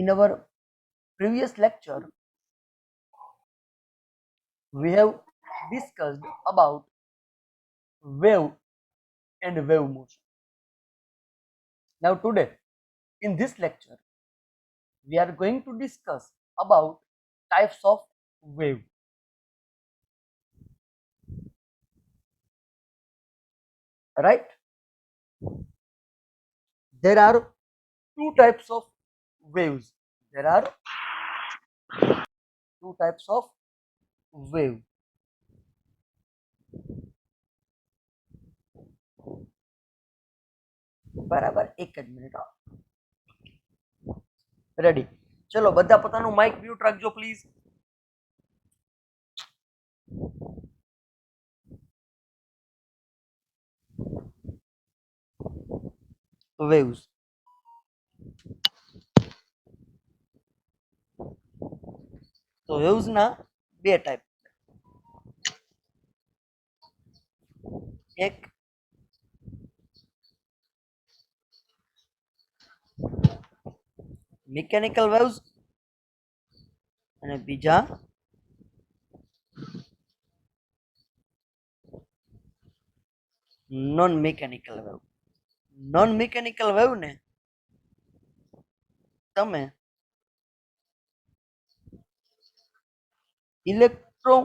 In our previous lecture, we have discussed about wave and wave motion. Now today, in this lecture, we are going to discuss about types of wave. Right? There are two types of waves. There are two types of wave. બરાબર એક જ minute ready ચલો બધા પોતાનું Mike mute રાખજો please waves તો waves ના બે ટાઈપ એક મિકેનિકલ વેવ્સ અને બીજા non mechanical wave non mechanical wave ને તમે ઇલેક્ટ્રો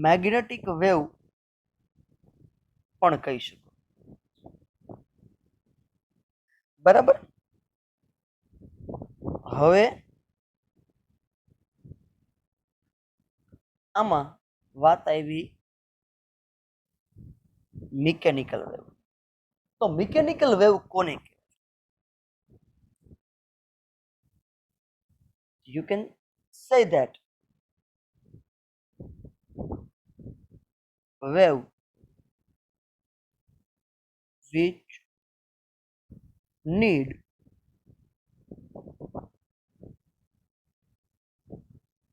મેગ્નેટિક વેવ પણ કહી શકો બરાબર હવે આમાં વાત આવી મિકેનિકલ વેવ તો મિકેનિકલ વેવ કોને કહેવાય you can say that wave which need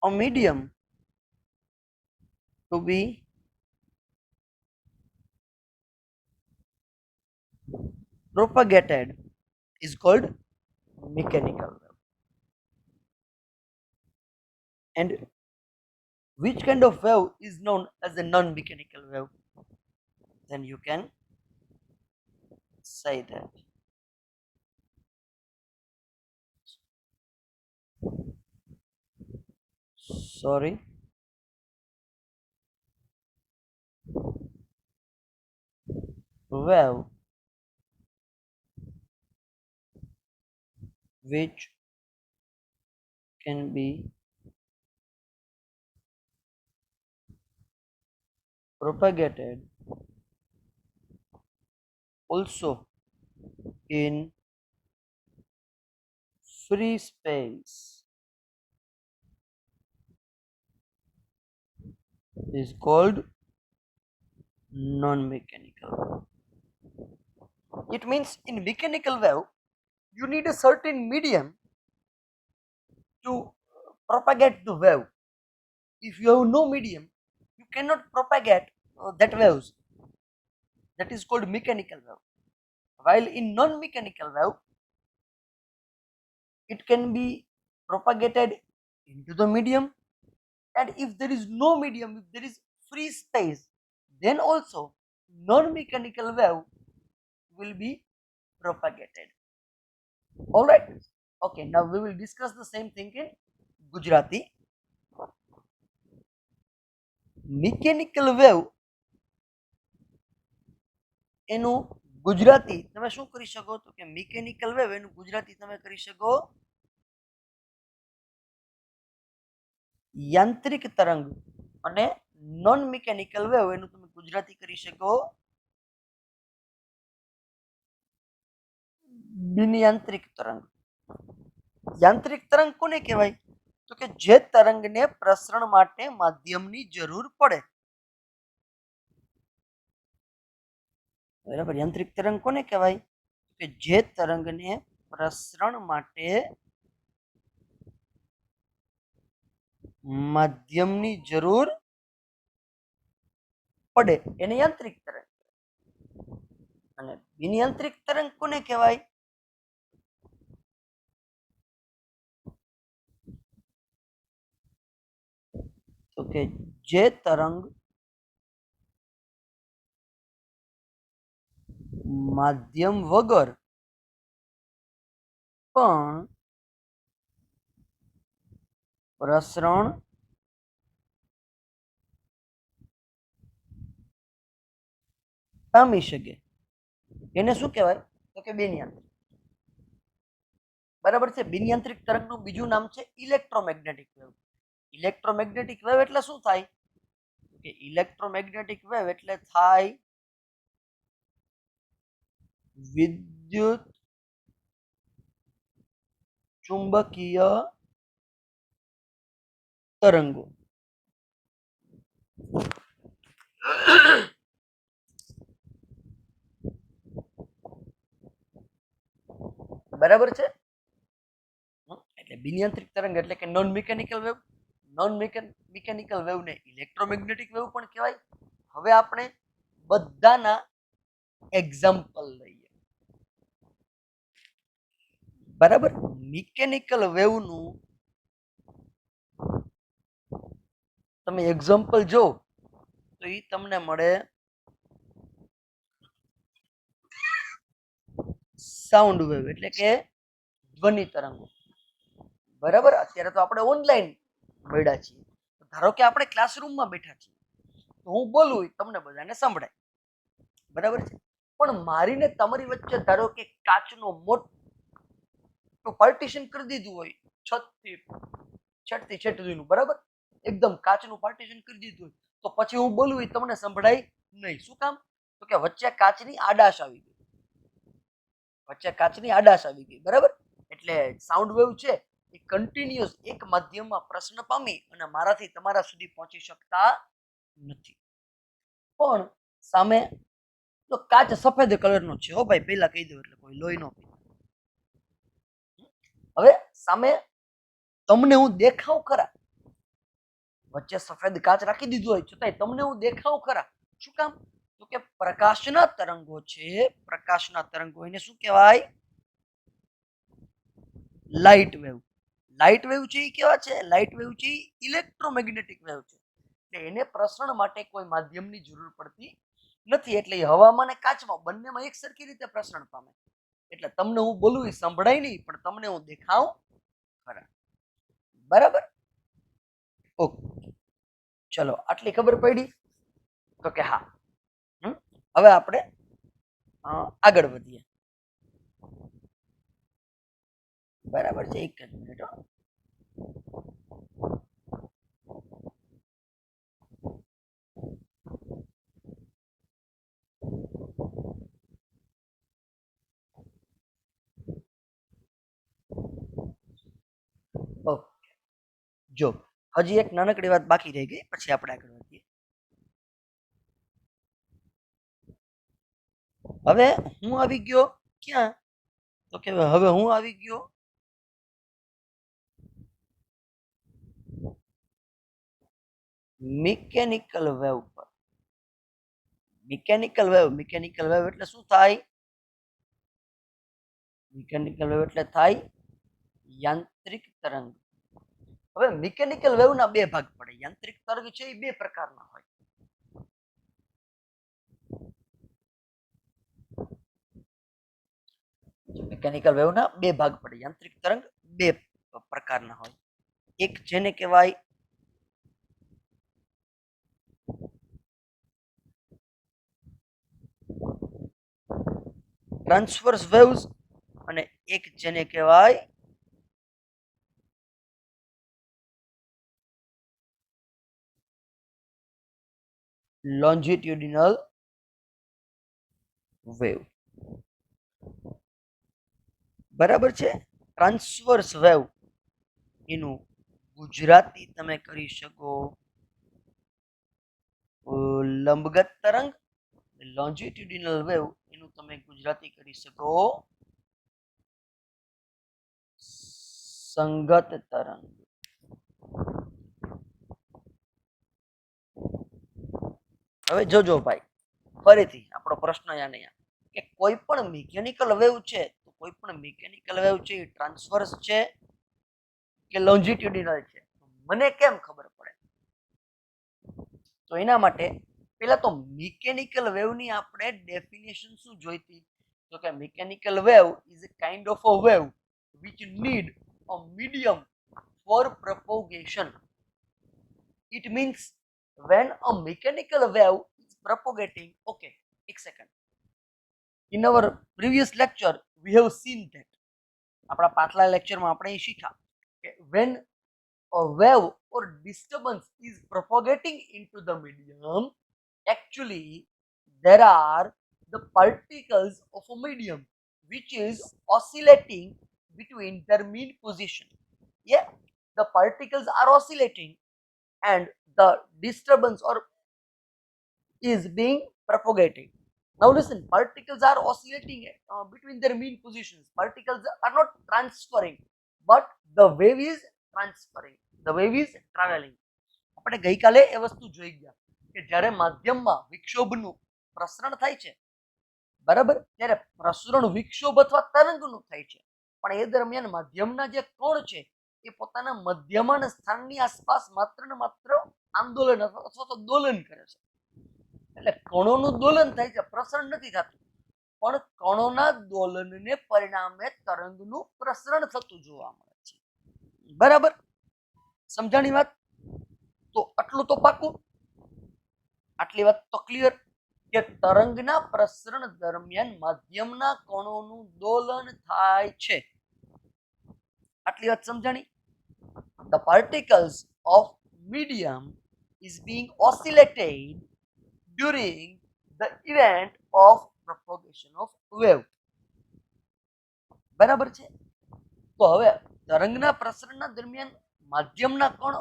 a medium to be propagated is called mechanical wave. And which kind of wave is known as a non-mechanical wave? Then you can say that sorry wave which can be propagated also in free space is called non-mechanical wave. It means in mechanical wave you need a certain medium to propagate the wave. If you have no medium, you cannot propagate that waves. That is called mechanical wave. While in non-mechanical wave, it can be propagated into the medium, and if there is no medium, if there is free space, then also non-mechanical wave will be propagated. All right. Okay, now we will discuss the same thing in Gujarati. Mechanical wave એનું ગુજરાતી તમે શું કરી શકો તો કે mechanical wave એનું ગુજરાતી તમે કરી શકો યાંત્રિક તરંગ અને નોન મિકેનિકલ વેવ એનું તમે ગુજરાતી કરી શકો બિન યાંત્રિક તરંગ. યાંત્રિક તરંગ કોને કહેવાય તો કે જે તરંગને પ્રસરણ માટે માધ્યમની જરૂર પડે. બરાબર યાંત્રિક તરંગ કોને કહેવાય કે જે તરંગને પ્રસરણ માટે માધ્યમની જરૂર પડે એને યાંત્રિક તરંગ. અને બિન યાંત્રિક તરંગ કોને કહેવાય કે જે તરંગ માધ્યમ વગર પણ પ્રસરણ પામી શકે એને શું કહેવાય? તો કે બિનયાંત્રિક. બરાબર છે. બિનયાંત્રિક તરંગનું બીજું નામ છે ઇલેક્ટ્રોમેગ્નેટિક વેવ. ઇલેક્ટ્રોમેગ્નેટિક વેવ એટલે શું થાય? કે ઇલેક્ટ્રોમેગ્નેટિક વેવ એટલે થાય વિદ્યુત ચુંબકીય તરંગો. બરાબર છે. એટલે બિનયાંત્રિક તરંગ એટલે કે non mechanical wave. Non mechanical વેવને ઇલેક્ટ્રોમેગ્નેટિક વેવ પણ કહેવાય. હવે આપણે બધાના એક્ઝામ્પલ લઈએ. બરાબર. મિકેનિકલ વેવનું તમે એક્ઝામ્પલ જો તો એ તમને મળે સાઉન્ડ વેવ એટલે કે ધ્વનિ તરંગો. બરાબર. અત્યારે તો આપણે ઓનલાઈન મળ્યા છીએ. ધારો કે આપણે ક્લાસરૂમમાં બેઠા છીએ તો હું બોલું તમને બધાને સંભળાય. બરાબર છે. પણ મારીને તમારી વચ્ચે ધારો કે કાચનો મોટો પાર્ટીશન કરી દીધું હોય, છતથી છેટ સુધીનું, બરાબર, એકદમ કાચનું પાર્ટીશન કરી દીધું હોય તો પછી હું બોલું એ તમને સંભળાય નહીં. શું કામ? તો કે વચ્ચે કાચની આડાશ આવી ગઈ. વચ્ચે કાચની આડાશ આવી ગઈ. બરાબર. એટલે સાઉન્ડ વેવ છે એ કન્ટિન્યુઅસ એક માધ્યમમાં પ્રશ્ન પામી અને મારાથી તમારા સુધી પહોંચી શકતા નથી. પણ સામે તો કાચ સફેદ કલરનો છે, હો ભાઈ, પહેલા કહી દઉં એટલે કોઈ લોહી નો પીએ. હવે સામે તમને હું દેખાવ ખરા, વચ્ચે સફેદ કાચ રાખી દીધું હોય છતાંય તમને હું દેખાવ ખરા. શું કામ? તો કે પ્રકાશના તરંગો છે. પ્રકાશના તરંગો એને શું કહેવાય? Light wave. લાઇટ વેવ છે એ કેવા છે? લાઇટ વેવ છે એ ઇલેક્ટ્રોમેગ્નેટિક વેવ છે. એટલે એને પ્રસરણ માટે કોઈ માધ્યમની જરૂર પડતી નથી. એટલે હવામાં અને કાચમાં બંનેમાં એક સરખી રીતે પ્રસરણ પામે. એટલે તમને હું બોલું એ સંભળાય નહીં, પણ તમને હું દેખાવ ખરા. બરાબર. ઓકે, ચલો આટલી ખબર પડી? તો કે હા. હવે આપણે આગળ વધીએ. બરાબર છે. એક જ મિનિટ. ઓકે, જો હજી એક નાનકડી વાત બાકી રહી ગઈ, પછી આપણે આગળ વધીએ. હવે હું આવી ગયો ક્યાં? તો કે હવે હું આવી ગયો મિકેનિકલ વેવ પર. મિકેનિકલ વેવ એટલે શું થાય? મિકેનિકલ વેવ એટલે થાય યાંત્રિક તરંગ. હવે મિકેનિકલ વેવના બે ભાગ પડે. યાંત્રિક તરંગ છે એ બે પ્રકારના હોય. મિકેનિકલ વેવના બે ભાગ પડે. યાંત્રિક તરંગ બે પ્રકારના હોય. એક જેને કહેવાય ટ્રાન્સવર્સ વેવ્સ અને એક જેને કહેવાય લોન્જિટ્યુડિનલ વેવ. બરાબર છે. ટ્રાન્સવર્સ વેવ એનું ગુજરાતી તમે કરી શકો લંબગત તરંગ. લોન્જિટ્યુડિનલ વેવ એનું તમે ગુજરાતી કરી શકો સંગત તરંગ. હવે જોજો ભાઈ, ફરીથી આપણો પ્રશ્ન યાને કે કોઈ પણ મિકેનિકલ વેવ છે તો કોઈ પણ મિકેનિકલ વેવ છે એ ટ્રાન્સવર્સ છે કે લોન્જિટ્યુડિનલ છે? મને કેમ ખબર પડે? તો એના માટે પહેલા તો મિકેનિકલ વેવની આપણે ડેફિનેશન શું જોઈતી, તો કે mechanical wave is a kind of a wave which need a medium for propagation. It means when a mechanical wave is propagating, okay, एक second. In our previous lecture, we have seen that. આપણા પાછલા લેક્ચરમાં આપણે એ શીખ્યા કે when a wave or disturbance is propagating into the medium, actually there are the particles of a medium which is oscillating between their mean position. Yeah, the particles are oscillating and the disturbance or is being propagated. Now listen, particles are oscillating between their mean positions. Particles are not transferring, but the wave is transferring. The wave is traveling. આપણે ગઈકાલે એ વસ્તુ જોઈ ગયા કે જ્યારે માધ્યમમાં વિક્ષોભનું પ્રસરણ થાય છે, બરાબર, ત્યારે પ્રસરણ વિક્ષોભ અથવા તરંગનું થાય છે, પણ એ દરમિયાન માધ્યમના જે કોણ છે એ પોતાના મધ્યમાન સ્થાનની આસપાસ માત્ર ને માત્ર આંદોલન અથવા તો દોલન કરે છે. એટલે કણોનું દોલન થાય છે, પ્રસરણ નથી થતું, પણ કણોના દોલનને પરિણામે તરંગનું પ્રસરણ થતું જોવા મળે છે. બરાબર, સમજાણી વાત? તો આટલું તો પાકું, આટલી વાત તો ક્લિયર કે તરંગના પ્રસરણ દરમિયાન માધ્યમના કણોનું દોલન થાય છે. આટલી વાત સમજાણી? The particles of medium is being oscillated during the event of propagation of wave. બરાબર છે? તો હવે તરંગના પ્રસરણના દરમિયાન માધ્યમના કણ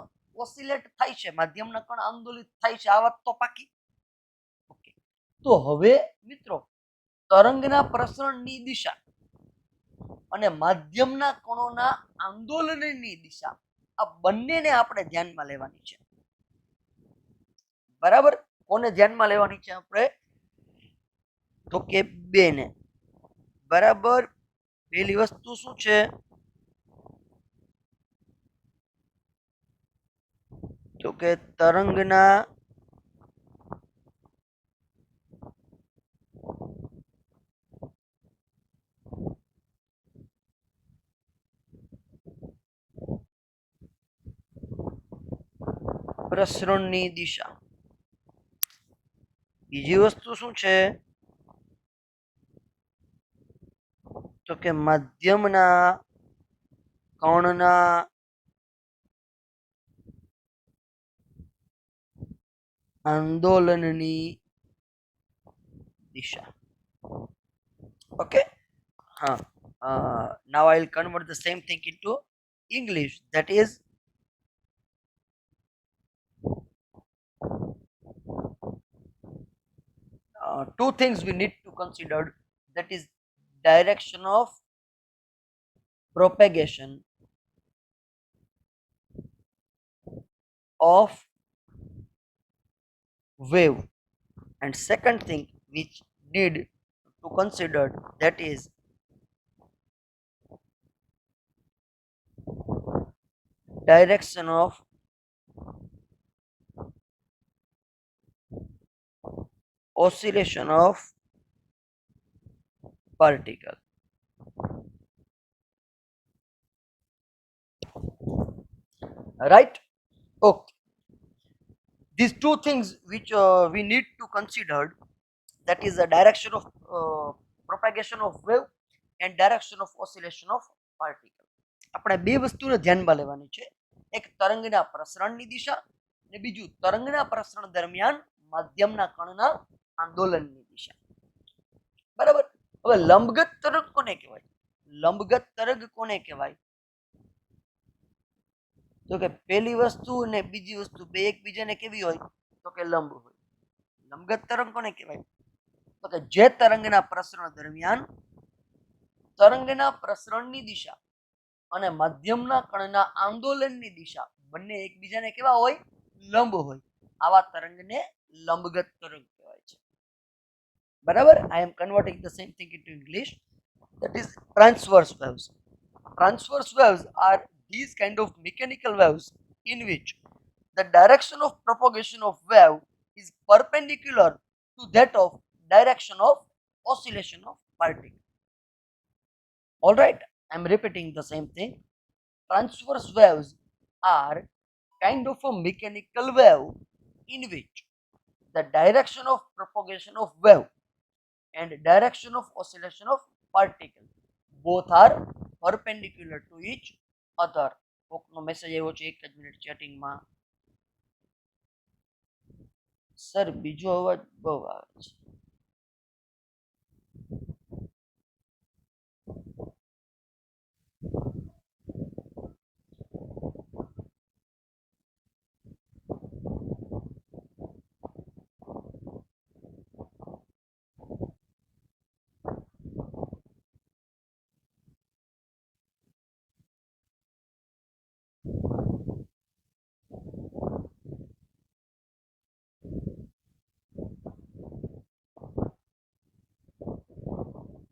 ઓસિલેટ થાય છે, માધ્યમના કણ આંદોલિત થાય છે, આ વાત તો પાકી. ઓકે, તો હવે મિત્રો તરંગના પ્રસરણની દિશા અને માધ્યમના કણોના આંદોલનની દિશા, આ બંનેને આપણે ધ્યાનમાં લેવાની છે. બરાબર, કોને ધ્યાનમાં લેવાની છે આપણે? તો કે બેને. બરાબર, પહેલી વસ્તુ શું છે? તો કે તરંગના પ્રસરણની દિશા. બીજી વસ્તુ શું છે? તો કે માધ્યમના કણના આંદોલનની દિશા. Okay, now I'll convert the same thing into English, that is two things we need to consider, that is direction of propagation of wave, and second thing which need to consider, that is direction of oscillation of particle. Right? Okay, these two things which we need to consider, that is the direction of propagation of wave and direction of oscillation of particle. આપણે બે વસ્તુને ધ્યાનમાં લેવાની છે, એક તરંગના પ્રસરણની દિશા અને બીજું તરંગના પ્રસરણ દરમિયાન માધ્યમના કણના આંદોલનની દિશા. બરાબર, હવે લંબગત તરંગ કોને કહેવાય? લંબગત તરંગ કોને કહેવાય? તો કે પહેલી વસ્તુ અને બીજી વસ્તુ બે એકબીજાને કેવી હોય? તો કે લંબ હોય. લંબગત તરંગ કોને કહેવાય? તો કે જે તરંગના પ્રસરણ દરમિયાન તરંગના પ્રસરણની દિશા અને માધ્યમના કણના આંદોલનની દિશા બંને એકબીજાને કેવા હોય? લંબ હોય. આવા તરંગને લંબગત તરંગ કહેવાય છે. બરાબર, I am converting the same thing into English, that is transverse waves. Transverse waves are these kind of mechanical waves in which the direction of propagation of wave is perpendicular to that of direction of oscillation of particle. All right, I'm repeating the same thing. Transverse waves are kind of a mechanical wave in which the direction of propagation of wave and direction of oscillation of particle both are perpendicular to each other. કોકનો message આવ્યો છે, એક જ minute ચેટિંગમાં. Sir બીજો અવાજ બહુ આવે છે.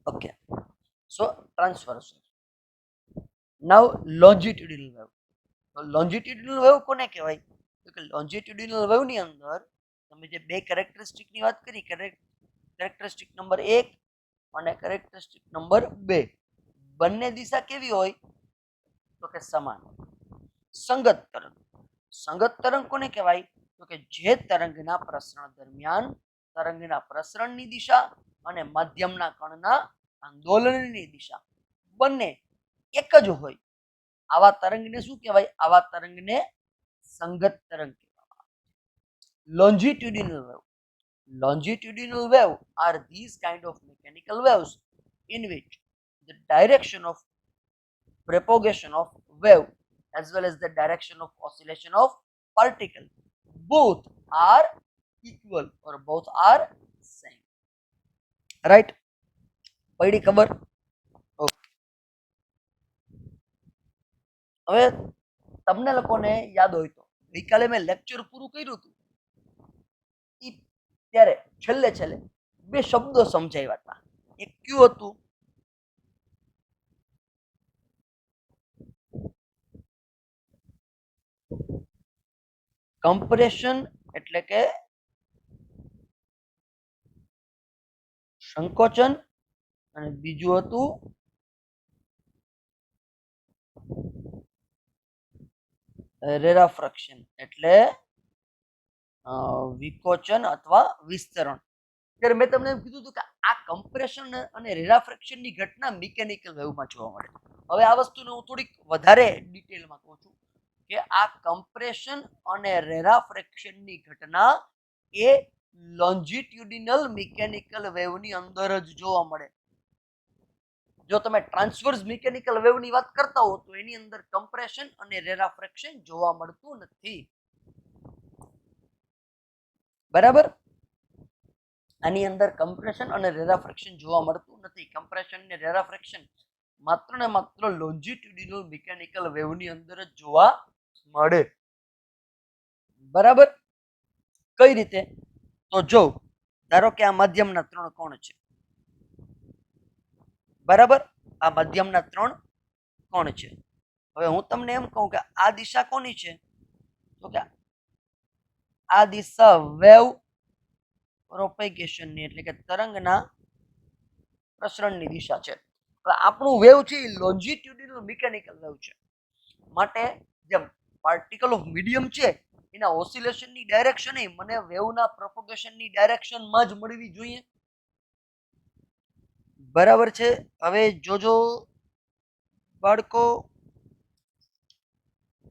Okay, so transverse. Now longitudinal wave. તો longitudinal wave કોને કહેવાય? તો કે longitudinal wave ની અંદર તમે જે બે કેરેક્ટરિસ્ટિક ની વાત કરી, કેરેક્ટરિસ્ટિક નંબર 1 અને કેરેક્ટરિસ્ટિક નંબર 2, બંને દિશા કેવી હોય? તો કે સમાન હોય. સંગત તરંગ. સંગત તરંગ કોને કહેવાય? તો કે જે તરંગના પ્રસરણ દરમિયાન તરંગના પ્રસરણની દિશા અને માધ્યમના કણના આંદોલનની દિશા બંને એક જ હોય, આવા તરંગને શું કહેવાય? આવા તરંગને સંગત તરંગ કહેવાય. longitudinal wave. Longitudinal wave are these kind of mechanical waves in which the direction of propagation of wave as well as the direction of oscillation of particle both are equal or both are same. Right? પડી ખબર? હવે તમને લોકોને યાદ હોય તો ગઈકાલે મેં લેક્ચર પૂરું કર્યું હતું, ત્યારે છેલ્લે છેલ્લે બે શબ્દો સમજાવ્યા હતા. એક કયું હતું? કમ્પ્રેશન એટલે કે સંકોચન, અને બીજું હતું રેરાફ્રેક્શન એટલે વિકોચન અથવા વિસ્તરણ. ત્યારે મેં તમને એમ કીધું હતું કે આ કમ્પ્રેશન અને રેરાફ્રેક્શનની ઘટના મિકેનિકલ વેવમાં જોવા મળે. હવે આ વસ્તુને હું થોડીક વધારે ડિટેલમાં કહું છું કે આ કમ્પ્રેશન અને રેરાફ્રેક્શનની ઘટના એ લોન્જિટ્યુડિનલ મિકેનિકલ વેવની અંદર જ જોવા મળે. જો તમે ટ્રાન્સવર્સ મિકેનિકલ વેવની વાત કરતા હો તો એની અંદર કમ્પ્રેશન અને રેરાફ્રેક્શન જોવા મળતું નથી. બરાબર? આની અંદર કમ્પ્રેશન અને રેરાફ્રેક્શન જોવા મળતું નથી. કમ્પ્રેશન અને રેરાફ્રેક્શન માત્ર ને માત્ર લોન્જિટ્યુડિનલ મિકેનિકલ વેવની અંદર જ જોવા મળે. બરાબર? કઈ રીતે? તો જો ધારો કે આ માધ્યમના 3 કોણ છે. બરાબર? આ માધ્યમના 3 કોણ છે. હવે હું તમને એમ કહું કે આ દિશા કોની છે? તો કે આ દિશા વેવ પ્રોપેગેશનની એટલે કે તરંગના પ્રસરણની દિશા છે. આપણું વેવ છે એ લોન્જિટ્યુડિનલ મિકેનિકલ વેવ છે. માટે જેમ પાર્ટિકલ ઓફ મીડિયમ છે એના ઓસિલેશનની ડાયરેક્શન એ મને વેવના પ્રોપેગેશનની ડાયરેક્શનમાં જ મળવી જોઈએ. બરાબર છે? હવે જોજો બાળકો,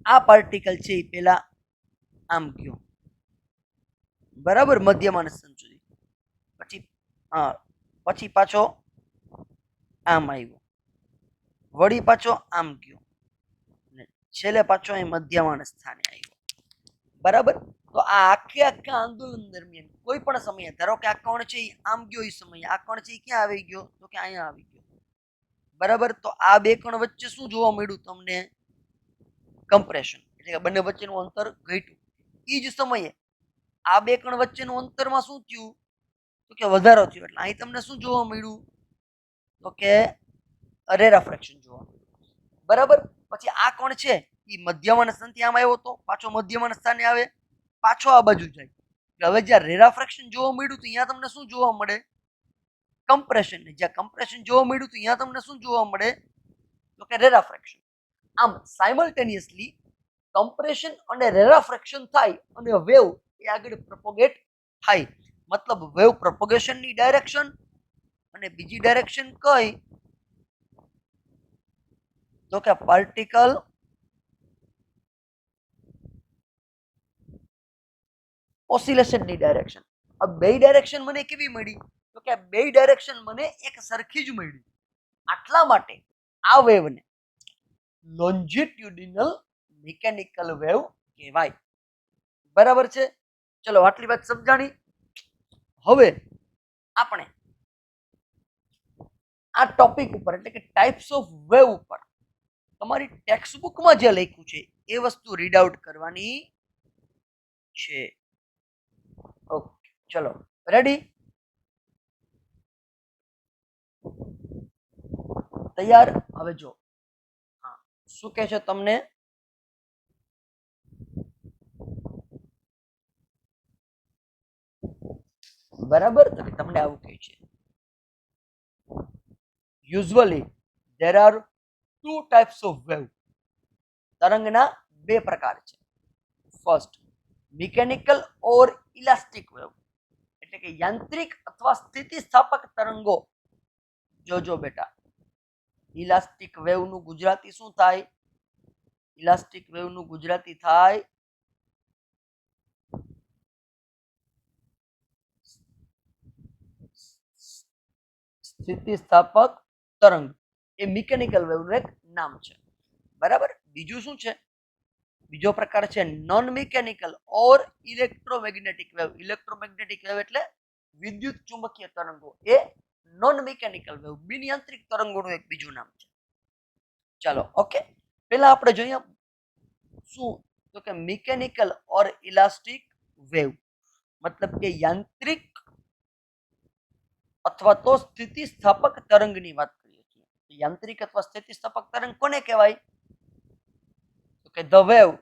આ પાર્ટિકલ છે એ પેલા આમ ગયો, બરાબર, મધ્યમાન સ્થાન સુધી, પછી પાછો આમ આવ્યો, વળી પાછો આમ ગયો, છેલ્લે પાછો અહીં મધ્યમાન સ્થાને આવ્યો. બરાબર? તો આ આખા આંદોલન દરમિયાન કોઈ પણ સમયે ધારો કે આ કણ છે એ આમ ગયો, એ સમયે આ કણ છે એ ક્યાં આવી ગયો? તો કે અહીંયા આવી ગયો. બરાબર? તો આ બે કણ વચ્ચે શું જોવા મળ્યું તમને? કમ્પ્રેશન, એટલે કે બંને વચ્ચેનું અંતર ઘટ્યું. એ જ સમયે આ બે કણ વચ્ચેનું અંતરમાં શું થયું? તો કે વધારો થયો. એટલે અહીં તમને શું જોવા મળ્યું? તો કે રેરાફ્રેક્શન જોવા મળ્યું. બરાબર? પછી આ કોણ છે એ મધ્યમાન સ્થાનથી આમ આવ્યો તો પાછો મધ્યમાન સ્થાને આવે, પાછો આ બાજુ જાય, કે હવે જ્યાં રેરાફ્રેક્શન જોવા મળ્યું તો અહીંયા તમને શું જોવા મળે? કમ્પ્રેશન. જ્યાં કમ્પ્રેશન જોવા મળ્યું તો અહીંયા તમને શું જોવા મળે? તો કે રેરાફ્રેક્શન. આમ સાયમલ્ટેનિયસલી કમ્પ્રેશન અને રેરાફ્રેક્શન થાય અને વેવ એ આગળ પ્રોપોગેટ થાય. મતલબ વેવ પ્રોપોગેશનની ડાયરેક્શન અને બીજી ડાયરેક્શન કઈ? તો કે પાર્ટિકલ ઓસિલેશનની ડાયરેક્શન. આ બે ડાયરેક્શન મને કેવી મળી? તો કે બે ડાયરેક્શન મને એક સરખી જ મળી. આટલા માટે આ વેવને લોન્જિટ્યુડિનલ મિકેનિકલ વેવ કહેવાય. બરાબર છે? ચલો આટલી વાત સમજાણી. હવે આપણે આ ટોપિક ઉપર એટલે કે ટાઈપ્સ ઓફ વેવ ઉપર તમારી ટેક્સ્ટ બુકમાં જે લખ્યું છે એ વસ્તુ રીડ આઉટ કરવાની છે. ઓકે, ચલો રેડી? તૈયાર? હવે જો હા શું કહે છે તમને? બરાબર, તમને આવું કહે છે usually there are two types of wave. તરંગના બે પ્રકાર છે. ફર્સ્ટ મિકેનિકલ ઓર ઇલાસ્ટિક વેવ, એટલે કે યાંત્રિક અથવા સ્થિતિસ્થાપક તરંગો. જોજો બેટા, ઇલાસ્ટિક વેવ નું ગુજરાતી શું થાય? ઇલાસ્ટિક વેવ નું ગુજરાતી થાય સ્થિતિસ્થાપક તરંગ. એ મિકેનિકલ વેવ નું એક નામ છે. બરાબર. બીજું શું છે? બીજો પ્રકાર છે નોન મિકેનિકલ ઓર ઇલેક્ટ્રોમેગ્નેટિક વેવ. ઇલેક્ટ્રોમેગ્નેટિક વેવ એટલે વિદ્યુત ચુંબકીય તરંગો. એ નોન મિકેનિકલ વેવ, બિનયાંત્રિક તરંગોનું એક બીજું નામ છે. ચાલો ઓકે, પહેલા આપણે જોઈએ શું? તો કે મિકેનિકલ ઓર ઇલાસ્ટિક વેવ મતલબ કે યાંત્રિક અથવા તો સ્થિતિસ્થાપક તરંગની વાત કરીએ છીએ. યાંત્રિક અથવા સ્થિતિસ્થાપક તરંગ કોને કહેવાય? તો કે the wave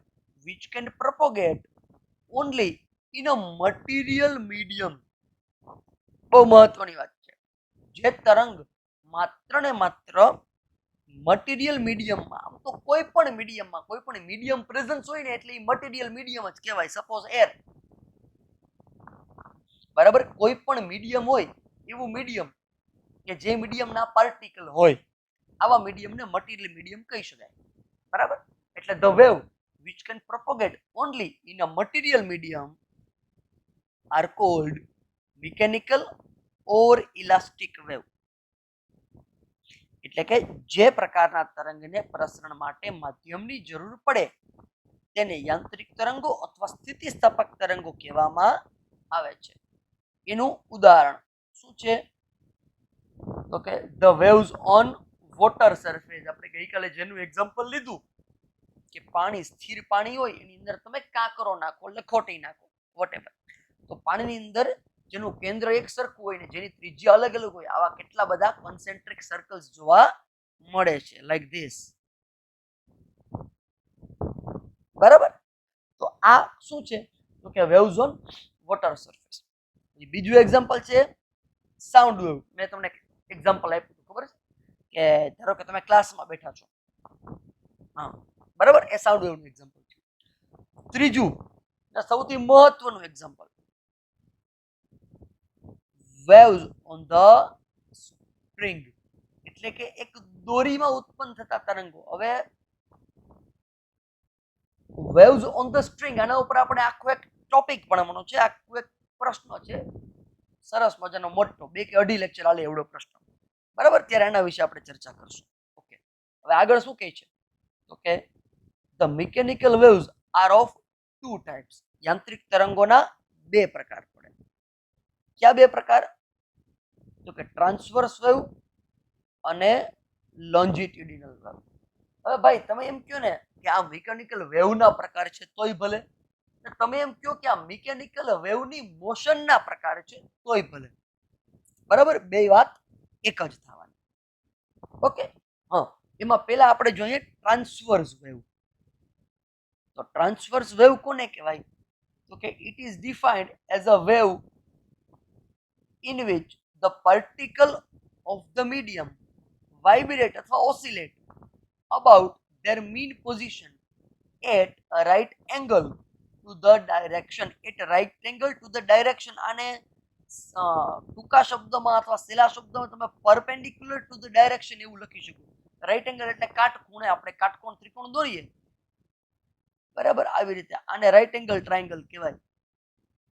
which can propagate only in a material medium. બહુ મહત્વની વાત છે. જે તરંગ માત્ર ને માત્ર મટીરિયલ મીડિયમમાં, આમ તો કોઈ પણ મીડિયમમાં કોઈ પણ મીડિયમ પ્રેઝન્સ હોય ને એટલે એ મટીરિયલ મીડિયમ જ કહેવાય. સપોઝ એર, બરાબર, કોઈ પણ મીડિયમ હોય એવું મીડિયમ કે જે મીડિયમના પાર્ટિકલ હોય, આવા મીડિયમને મટીરિયલ મીડિયમ કહી શકાય. બરાબર. એટલે the wave which can propagate only in a material medium are called mechanical or elastic wave. એટલે કે જે પ્રકારના તરંગને પ્રસરણ માટે માધ્યમની જરૂર પડે તેને યાંત્રિક તરંગો અથવા સ્થિતિસ્થાપક તરંગો કહેવામાં આવે છે. એનું ઉદાહરણ શું છે? તો કે the waves on water surface. આપણે ગઈકાલે જેનું એક્ઝામ્પલ લીધું કે પાણી, સ્થિર પાણી હોય એની અંદર તમે કાંકરો નાખો, લખોટી નાખો, વોટેવર, તો પાણીની અંદર જેનું કેન્દ્ર એક સરખું હોય ને જેની ત્રિજ્યા અલગ અલગ હોય, આવા કેટલા બધા કોન્સેન્ટ્રિક સર્કલ્સ જોવા મળે છે, લાઈક ધીસ. બરાબર. તો આ શું છે? તો કે વેવ્સ ઓન વોટર સરફેસ. બીજું એક્ઝામ્પલ છે સાઉન્ડ વેવ. મેં તમને એક્ઝામ્પલ આપ્યું, ખબર છે કે ધારો કે તમે ક્લાસમાં બેઠા છો, હા બરાબર, એ સાઉન્ડ વેવનું એક્ઝામ્પલ છે. ત્રીજું સૌથી મહત્વનું example, waves on the spring, એટલે કે એક દોરીમાં ઉત્પન્ન થતા તરંગો. હવે વેવ્સ ઓન ધ સ્ટ્રિંગ, આના ઉપર આપણે આખો એક ટોપિક ભણવાનો છે, આખો એક પ્રશ્ન છે સરસ મજાનો મોટો, 2 કે 2.5 લેક્ચર હાલે એવડો પ્રશ્ન. બરાબર. ત્યારે એના વિશે આપણે ચર્ચા કરશું. ઓકે, હવે આગળ શું કહે છે? તો કે the mechanical waves are of 2 types. યાંત્રિક તરંગોના 2 પ્રકાર પડે. ક્યાં 2 પ્રકાર? તો કે ટ્રાન્સવર્સ વેવ અને લોન્જિટ્યુડિનલ વેવ. હવે ભાઈ તમે એમ કહો ને કે આ મિકેનિકલ વેવના પ્રકાર છે તોય ભલે, તમે એમ કહો કે આ મિકેનિકલ વેવની મોશનના પ્રકાર છે તોય ભલે. બરાબર, બે વાત એક જ થવાની. ઓકે, હા. એમાં પહેલા આપણે જોઈએ ટ્રાન્સવર્સ વેવ. તો ટ્રાન્સવર્સ વેવ કોને કહેવાય? Okay, it is defined as a wave in which the particle of the medium vibrate or oscillate about their mean position at a right angle to the direction, at a right angle to the direction. આને ટૂંકા શબ્દમાં અથવા સેલા શબ્દમાં તમે perpendicular to the direction એવું લખી શકો. Right angle એટલે કાટખૂણે આપણે કાટકોણ ત્રિકોણ દોરીએ બરાબર આવી રીતે આને રાઈટ એંગલ ટ્રાયંગલ કહેવાય.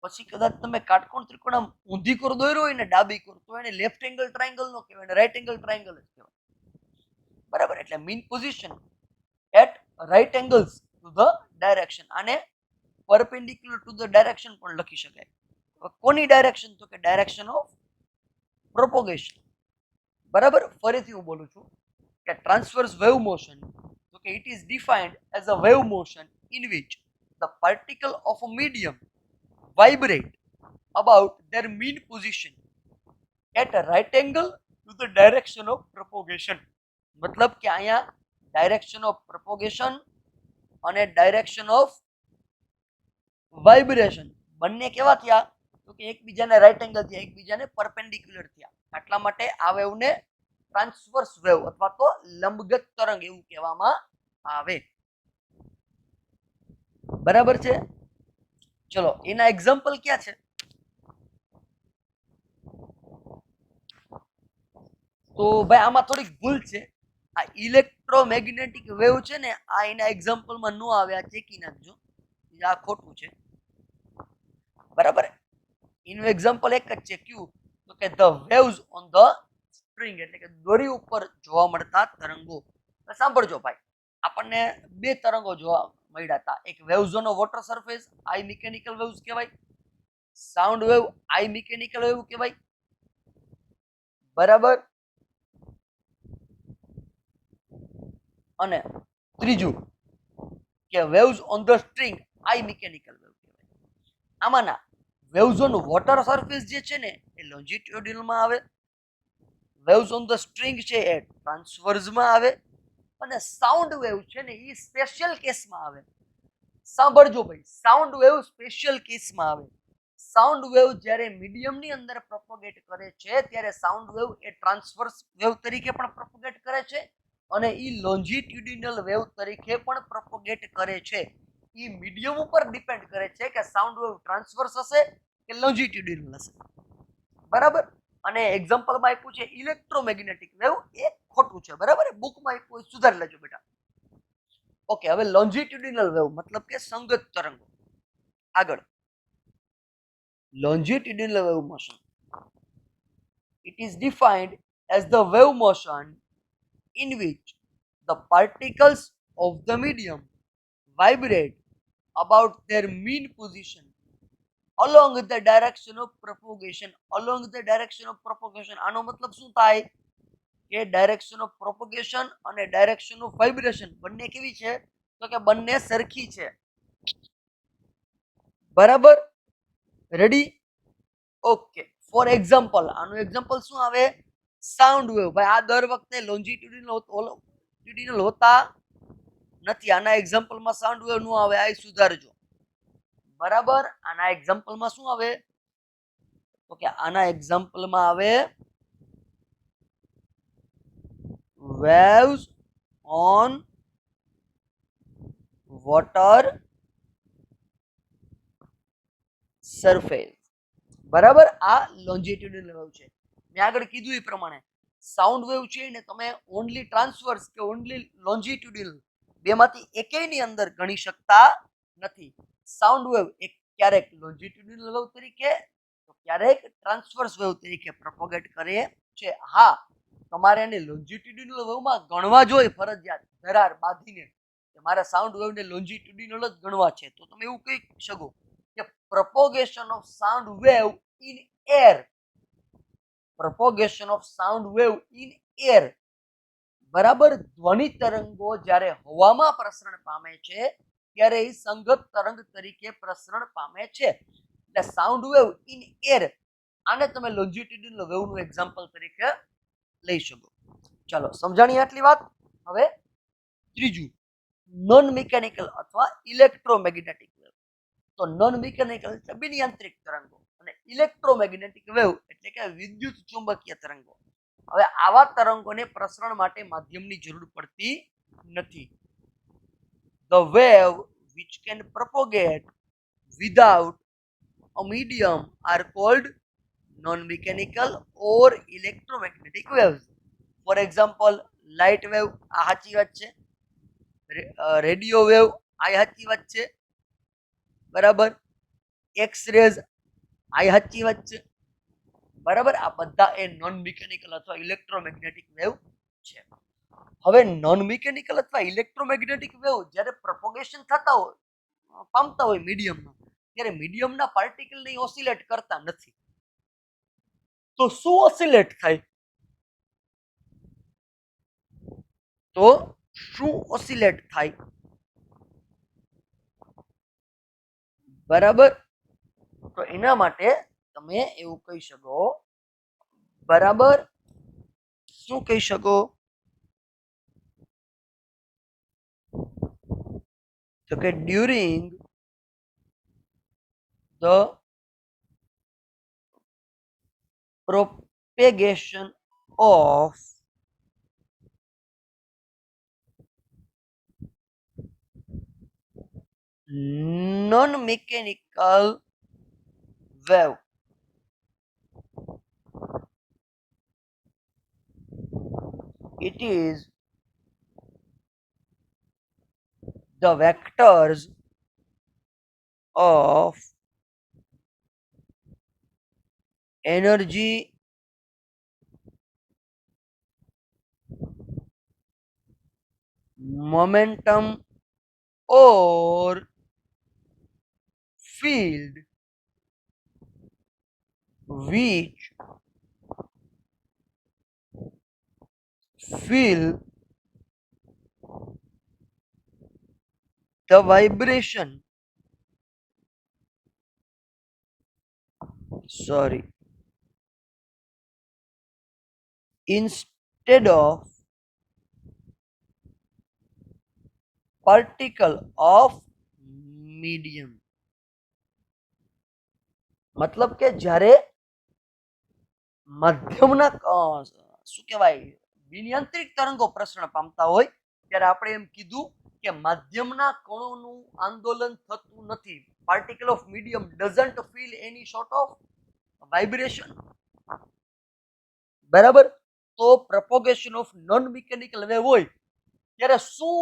પછી કદાચ તમે કાટકોણ ત્રિકોણ આમ ઊંધી કોર દોર્યો હોય ને ડાબી કોર તો એને લેફ્ટ એંગલ ટ્રાયંગલ નો કહેવાય, રાઈટ એંગલ ટ્રાયંગલ જ કહેવાય. બરાબર, એટલે mean position at right angles to the direction, આને પરપેન્ડિક્યુલર ટુ ધ ડાયરેક્શન પણ લખી શકાય. કોની ડાયરેક્શન? તો કે ડાયરેક્શન ઓફ પ્રોપોગેશન. બરાબર, ફરીથી હું બોલું છું કે ટ્રાન્સવર્સ વેવ મોશન, તો કે it is defined as a wave motion in which the particle of a medium vibrate about their mean position at a right angle to the direction of propagation. મતલબ કે અહીંયા direction of propagation અને direction of vibration બંને કેવા થયા? તો કે એકબીજાને રાઈટ એંગલ થયા, એકબીજાને પરપેન્ડિક્યુલર થયા. એટલા માટે આ વેવને ટ્રાન્સવર્સ વેવ અથવા તો લંબગત તરંગ એવું કહેવામાં આવે. બરાબર છે? ચલો એના એક્ઝામ્પલ ક્યાં છે? તો ભાઈ આમાં થોડીક ભૂલ છે. આ ઇલેક્ટ્રોમેગ્નેટિક વેવ છે ને આ એના એક્ઝામ્પલમાં ન આવે, આ ચેકી નાખજો, આ ખોટું છે. બરાબર, એનું એક્ઝામ્પલ એક જ છે. કયું? તો કે the waves on the string, એટલે કે દોરી ઉપર જોવા મળતા તરંગો. સાંભળજો ભાઈ, આપણને બે તરંગો જોવા મળ્યા હતા. એક waves on water surface, I mechanical waves કહેવાય. સાઉન્ડ વેવ આઈ મિકેનિકલ વેવ કહેવાય. બરાબર, અને ત્રીજું કે waves on the string I mechanical wave કહેવાય. આમાંના વેવ્સ ઓન વોટર સરફેસ જે છે ને એ લોન્જિટ્યુડિનલમાં આવે, વેવ્સ ઓન ધ સ્ટ્રિંગ છે એ ટ્રાન્સવર્સમાં આવે, અને સાઉન્ડ વેવ છે ને એ સ્પેશિયલ કેસમાં આવે. સાંભળજો ભાઈ, સાઉન્ડ વેવ સ્પેશિયલ કેસમાં આવે. સાઉન્ડ વેવ જ્યારે મીડિયમની અંદર પ્રોપોગેટ કરે છે ત્યારે સાઉન્ડ વેવ એ ટ્રાન્સવર્સ વેવ તરીકે પણ પ્રોપોગેટ કરે છે અને એ લોન્જિટ્યુડિનલ વેવ તરીકે પણ પ્રોપોગેટ કરે છે. એ મીડિયમ ઉપર ડિપેન્ડ કરે છે કે સાઉન્ડ વેવ ટ્રાન્સવર્સ હશે કે લોન્જિટ્યુડિનલ હશે. બરાબર, અને એક્ઝામ્પલમાં આપ્યું છે ઇલેક્ટ્રોમેગ્નેટિક વેવ, એ ખોટું છે. બરાબર, બુકમાં આપ્યું સુધારી લેજો બેટા. ઓકે, હવે લોન્જિટ્યુડિનલ વેવ મતલબ કે સંગત તરંગો. આગળ longitudinal wave motion, it is defined as the wave motion in which the particles of the medium vibrate about their mean position along the direction of propagation. along the direction of propagation આનો મતલબ શું થાય કે direction of propagation અને direction of vibration બંને કેવી છે? તો કે બંને સરખી છે. બરાબર, રેડી? ઓકે, ફોર એક્ઝામ્પલ આનું એક્ઝામ્પલ શું આવે? Sound wave. ભાઈ આ દર વખતે લોન્જિટ્યુડિનલ હોતા નથી. આના એક્ઝામ્પલમાં સાઉન્ડ વેવ નું આવે, આ સુધારજો. બરાબર, આના એક્ઝામ્પલમાં શું આવે? તો કે આના એક્ઝામ્પલમાં આવે waves on water surface. બરાબર, આ લોન્જિટ્યુડિનલ વેવ છે. મેં આગળ કીધું એ પ્રમાણે સાઉન્ડ વેવ છે ને તમે ઓનલી ટ્રાન્સવર્સ કે ઓનલી લોન્જિટ્યુડિનલ બેમાંથી એકેયની અંદર ગણી શકતા નથી. સાઉન્ડ વેવ એક ક્યારેક લોન્જિટ્યુડિનલ વેવ તરીકે તો ક્યારેક ટ્રાન્સવર્સ વેવ તરીકે પ્રોપોગેટ કરે છે. હા, તમારે એને લોન્જિટ્યુડિનલ વેવમાં ગણવા જોઈએ ફરજિયાત ધરાર બાંધીને કે મારે સાઉન્ડ વેવને લોન્જિટ્યુડિનલ જ ગણવા છે, તો તમે એવું કહી શકો કે propagation of sound wave in air, propagation of sound wave in air. બરાબર, ધ્વનિ તરંગો જ્યારે હવામાં પ્રસરણ પામે છે ત્યારે એ સંગત તરંગ તરીકે પ્રસરણ પામે છે. એટલે સાઉન્ડ વેવ ઇન એર, આને તમે લોન્જિટ્યુડિનલ વેવનું એક્ઝામ્પલ તરીકે લઈ શકો. ચાલો, સમજાણી આટલી વાત. હવે ત્રીજું, નોન મિકેનિકલ અથવા ઇલેક્ટ્રોમેગ્નેટિક વેવ. તો નોન મિકેનિકલ એટલે બિનયાંત્રિક તરંગો અને ઇલેક્ટ્રોમેગ્નેટિક વેવ એટલે કે વિદ્યુત ચુંબકીય તરંગો. હવે આવા તરંગોને પ્રસરણ માટે માધ્યમની જરૂર પડતી નથી. The wave which can propagate without a medium are called non-mechanical or electromagnetic waves. For example, light wave આ સાચી વાત છે, રેડિયો વેવ આ સાચી વાત છે, બરાબર, એક્સ રેઝ આ સાચી વાત છે, બરાબર. આ બધા એ નોન મિકેનિકલ અથવા ઇલેક્ટ્રોમેગ્નેટિક વેવ છે. હવે નોન મિકેનિકલ અથવા ઇલેક્ટ્રોમેગ્નેટિક વેવ જ્યારે પ્રોપોગેશન થતા હોય, પામતા હોય મીડિયમમાં, ત્યારે મીડિયમના પાર્ટિકલને ઓસિલેટ કરતા નથી. તો શું ઓસિલેટ થાય? તો શું ઓસિલેટ થાય? બરાબર. તો એના માટે તમે એવું કહી શકો, બરાબર, શું કહી શકો? તો કે during the propagation of non-mechanical wave, it is the vectors of energy momentum or field which feel the vibration, sorry, instead of particle of medium. મતલબ કે જ્યારે મધ્યમના શું કહેવાય બિનયાંત્રિક તરંગો પ્રસરણ પામતા હોય ત્યારે આપણે એમ કીધું કે માધ્યમના કણોનું આંદોલન થતું નથી. Particle of medium doesn't feel any sort of vibration, બરાબર. તો propagation of non mechanical wave હોય ત્યારે શું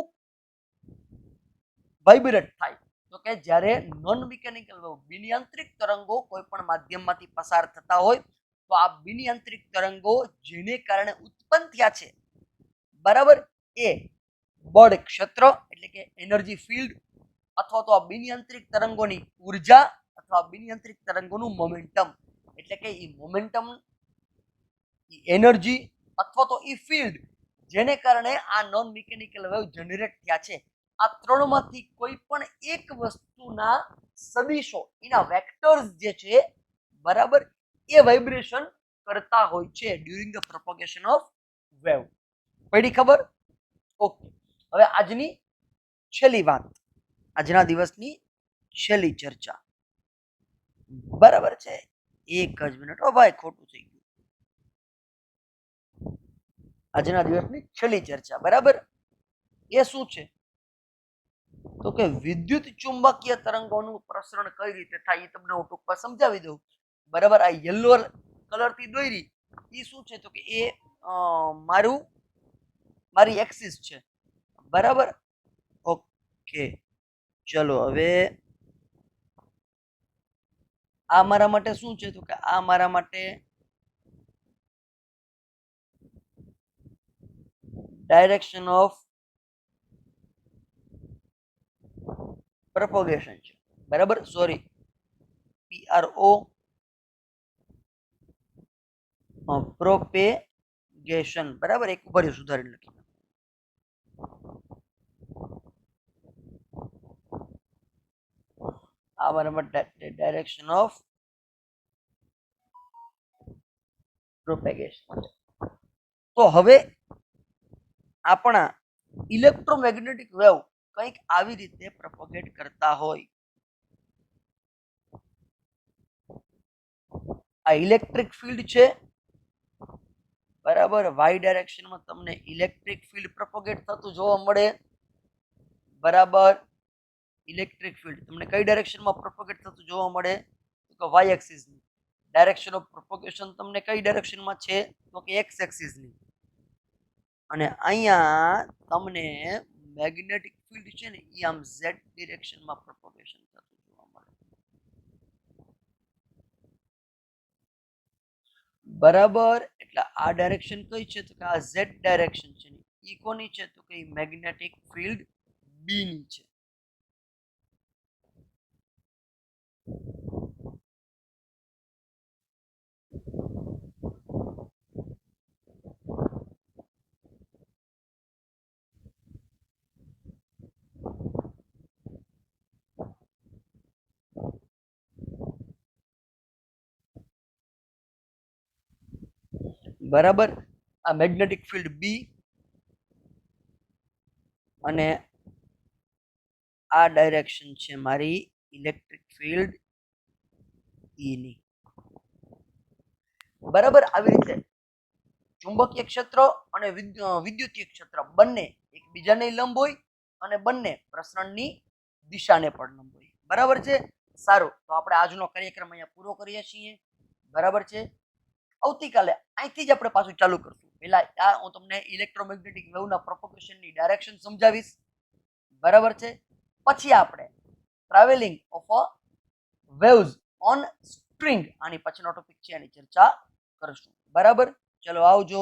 વાઇબ્રેટ થાય? તો કે જ્યારે નોન મિકેનિકલ વેવ બિનયાંત્રિક તરંગો કોઈ પણ માધ્યમમાંથી પસાર થતા હોય તો આ બિનયાંત્રિક તરંગો જેને કારણે ઉત્પન્ન થયા છે, બરાબર, એ બળ ક્ષેત્ર એટલે કે એનર્જી ફિલ્ડ અથવા તો આ બિનયાંત્રિક તરંગોની ઉર્જા અથવા બિનયાંત્રિક તરંગોનું મોમેન્ટમ એટલે કે એ મોમેન્ટમ, એનર્જી અથવા તો એ ફિલ્ડ જેને કારણે આ નોન મિકેનિકલ વેવ જનરેટ થયા છે, આ ત્રણમાંથી કોઈ પણ એક વસ્તુના સદિશો એના વેક્ટર્સ જે છે, બરાબર, એ વાઇબ્રેશન કરતા હોય છે during the propagation of wave. પડી ખબર? ઓકે. હવે આજની છેલ્લી વાત, આજના દિવસની છેલ્લી ચર્ચા, બરાબર છે. એક જ મિનિટ, ઓ ભાઈ ખોટું થઈ ગયું. આજના દિવસની છેલ્લી ચર્ચા, બરાબર, એ શું છે? તો કે વિદ્યુત ચુંબકીય તરંગોનું પ્રસરણ કઈ રીતે થાય એ તમને હું ટૂંકમાં સમજાવી દઉં. બરાબર. આ યલો કલરથી દોરી એ શું છે? તો કે એ મારી એક્સિસ છે, બરાબર. ઓકે, ચલો હવે આ મારા માટે શું છે? તો કે આ મારા માટે ડાયરેક્શન ઓફ propagation છે, બરાબર. સોરી, PRO પ્રોપેગેશન, બરાબર. એક ઉપર સુધારી લખી. આ બરાબર ડાયરેક્શન ઓફ પ્રોપેગેશન. તો હવે આપણા ઇલેક્ટ્રોમેગ્નેટિક વેવ કંઈક આવી રીતે પ્રોપોગેટ કરતા હોય, આ ઇલેક્ટ્રિક ફિલ્ડ છે, બરાબર. વાય ડાયરેક્શનમાં તમને ઇલેક્ટ્રિક ફિલ્ડ પ્રોપોગેટ થતું જોવા મળે, બરાબર. ઇલેક્ટ્રિક ફિલ્ડ તમને કઈ ડાયરેક્શનમાં પ્રોપોગેટ થતું જોવા મળે? તો વાય એક્સિસની. ડાયરેક્શન ઓફ પ્રોપોગેશન તમને કઈ ડાયરેક્શનમાં છે? તો કે એક્સ એક્સિસની. અને અહીંયા તમને મેગ્નેટિક ફિલ્ડ છે ને એ આમ ઝેડ ડિરેક્શનમાં પ્રોપોગેશન થતું જોવા મળે, બરાબર. એટલે આ ડાયરેક્શન કઈ છે? તો કે આ ઝેડ ડાયરેક્શન છે. ઈ કોની છે? તો કે મેગ્નેટિક ફિલ્ડ બી ની છે. બરાબર. આ મેગ્નેટિક ફિલ્ડ બી અને આ ડાયરેક્શન છે મારી ઇલેક્ટ્રિક ફિલ્ડ ઈ ની. બરાબર. આવી રીતે ચુંબકીય ક્ષેત્ર અને વિદ્યુતીય ક્ષેત્ર બંને એકબીજાને લંબ હોય અને બંને પ્રસરણની દિશાને પણ લંબ હોય. બરાબર છે. સારું, તો આપણે આજનો કાર્યક્રમ અહીંયા પૂરો કરીએ છીએ. બરાબર છે. આવતીકાલે અહીંથી જ આપણે પાછું ચાલુ કરશું. પહેલા હું તમને ઇલેક્ટ્રોમેગ્નેટિક વેવના પ્રોપોગેશનની ડાયરેક્શન સમજાવીશ, બરાબર છે. પછી આપણે travelling of waves on string, આની પછીનો ટોપિક છે, એની ચર્ચા કરશું. બરાબર. ચલો આવજો.